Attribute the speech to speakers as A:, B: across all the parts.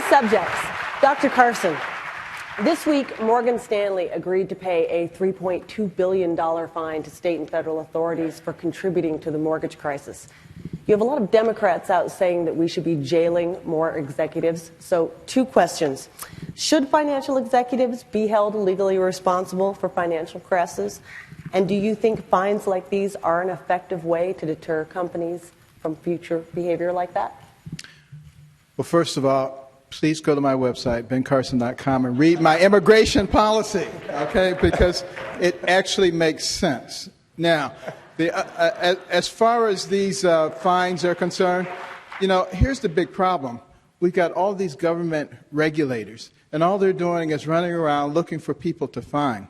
A: subjects. Dr. Carson, this week Morgan Stanley agreed to pay a $3.2 billion fine to state and federal authorities for contributing to the mortgage crisis. You have a lot of Democrats out saying that we should be jailing more executives. So, two questions. Should financial executives be held legally responsible for financial crises? And do you think fines like these are an effective way to deter companies from future behavior like that?
B: Well, first of all, please go to my website, bencarson.com, and read my immigration policy, okay, because it actually makes sense. Now, as far as these fines are concerned, here's the big problem. We've got all these government regulators, and all they're doing is running around looking for people to fine.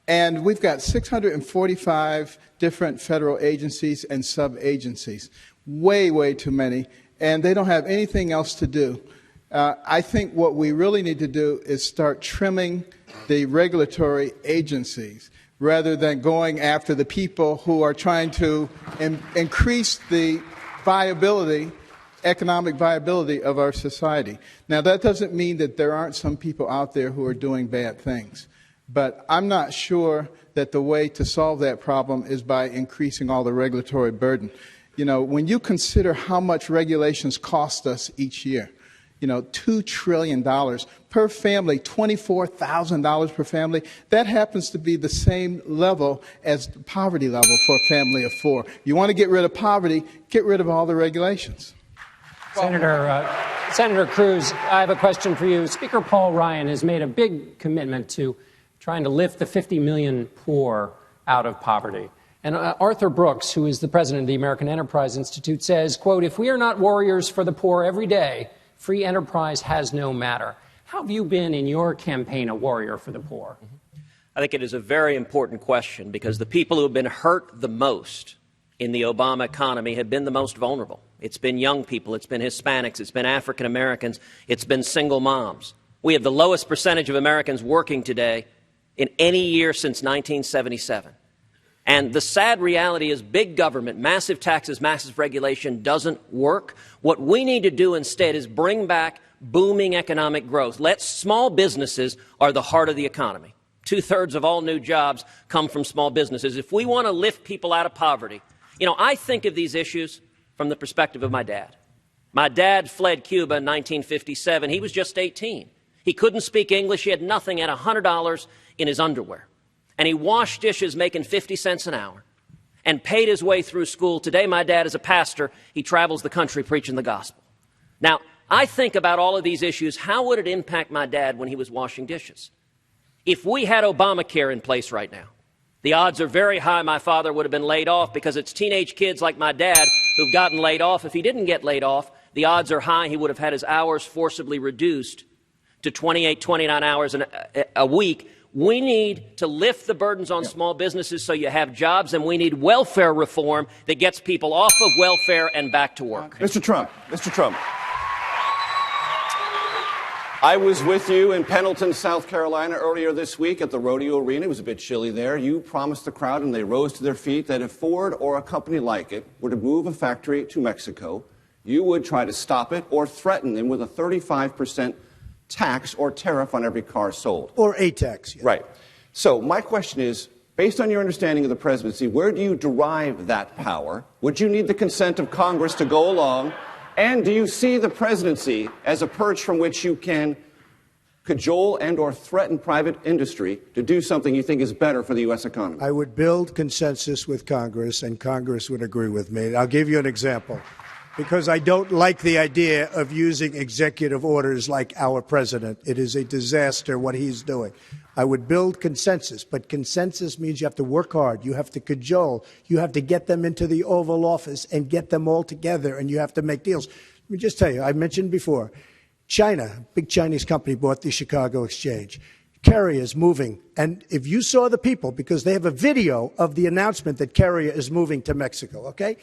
B: And we've got 645 different federal agencies and sub-agencies, way, way too many, and they don't have anything else to do. I think what we really need to do is start trimming the regulatory agencies rather than going after the people who are trying to increase the viability, economic viability of our society. Now, that doesn't mean that there aren't some people out there who are doing bad things, but I'm not sure that the way to solve that problem is by increasing all the regulatory burden. When you consider how much regulations cost us each year, $2 trillion per family, $24,000 per family. That happens to be the same level as the poverty level for a family of four. You want to get rid of poverty, get rid of all the regulations.
C: Senator Cruz, I have a question for you. Speaker Paul Ryan has made a big commitment to trying to lift the 50 million poor out of poverty. And Arthur Brooks, who is the president of the American Enterprise Institute, says, quote, "If we are not warriors for the poor every day, free enterprise has no matter." How have you been in your campaign a warrior for the poor?
D: I think it is a very important question because the people who have been hurt the most in the Obama economy have been the most vulnerable. It's been young people, it's been Hispanics, it's been African Americans, it's been single moms. We have the lowest percentage of Americans working today in any year since 1977. And the sad reality is big government, massive taxes, massive regulation doesn't work. What we need to do instead is bring back booming economic growth. Small businesses are the heart of the economy. 2/3 of all new jobs come from small businesses. If we want to lift people out of poverty, I think of these issues from the perspective of my dad. My dad fled Cuba in 1957. He was just 18. He couldn't speak English. He had nothing, had $100 in his underwear. And he washed dishes making 50 cents an hour and paid his way through school. Today, my dad is a pastor. He travels the country preaching the gospel. Now, I think about all of these issues. How would it impact my dad when he was washing dishes? If we had Obamacare in place right now, the odds are very high my father would have been laid off because it's teenage kids like my dad who've gotten laid off. If he didn't get laid off, the odds are high he would have had his hours forcibly reduced to 28, 29 hours a week. We need to lift the burdens on small businesses so you have jobs, and we need welfare reform that gets people off of welfare and back to work.
E: Mr. Trump, I was with you in Pendleton, South Carolina earlier this week at the rodeo arena. It was a bit chilly there. You promised the crowd, and they rose to their feet, that if Ford or a company like it were to move a factory to Mexico, you would try to stop it or threaten them with a 35% tax or tariff on every car sold.
F: Or a tax. Yeah.
E: Right. So my question is, based on your understanding of the presidency, where do you derive that power? Would you need the consent of Congress to go along? And do you see the presidency as a perch from which you can cajole and or threaten private industry to do something you think is better for the U.S. economy?
F: I would build consensus with Congress, and Congress would agree with me. I'll give you an example. Because I don't like the idea of using executive orders like our president. It is a disaster what he's doing. I would build consensus, but consensus means you have to work hard. You have to cajole. You have to get them into the Oval Office and get them all together, and you have to make deals. Let me just tell you, I mentioned before, China, big Chinese company, bought the Chicago Exchange. Carrier's moving. And if you saw the people, because they have a video of the announcement that Carrier is moving to Mexico, okay?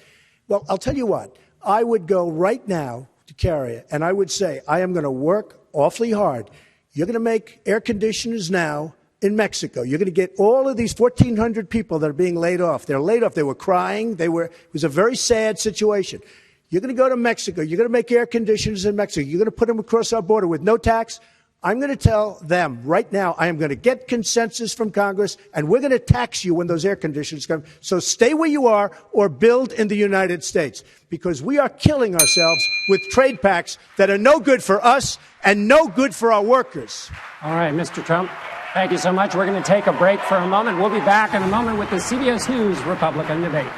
F: Well, I'll tell you what. I would go right now to Carrier, and I would say, I am going to work awfully hard. You're going to make air conditioners now in Mexico. You're going to get all of these 1,400 people that are being laid off. They're laid off. They were crying. It was a very sad situation. You're going to go to Mexico. You're going to make air conditioners in Mexico. You're going to put them across our border with no tax. I'm going to tell them right now, I am going to get consensus from Congress, and we're going to tax you when those air conditioners come. So stay where you are or build in the United States, because we are killing ourselves with trade pacts that are no good for us and no good for our workers.
C: All right, Mr. Trump, thank you so much. We're going to take a break for a moment. We'll be back in a moment with the CBS News Republican debate.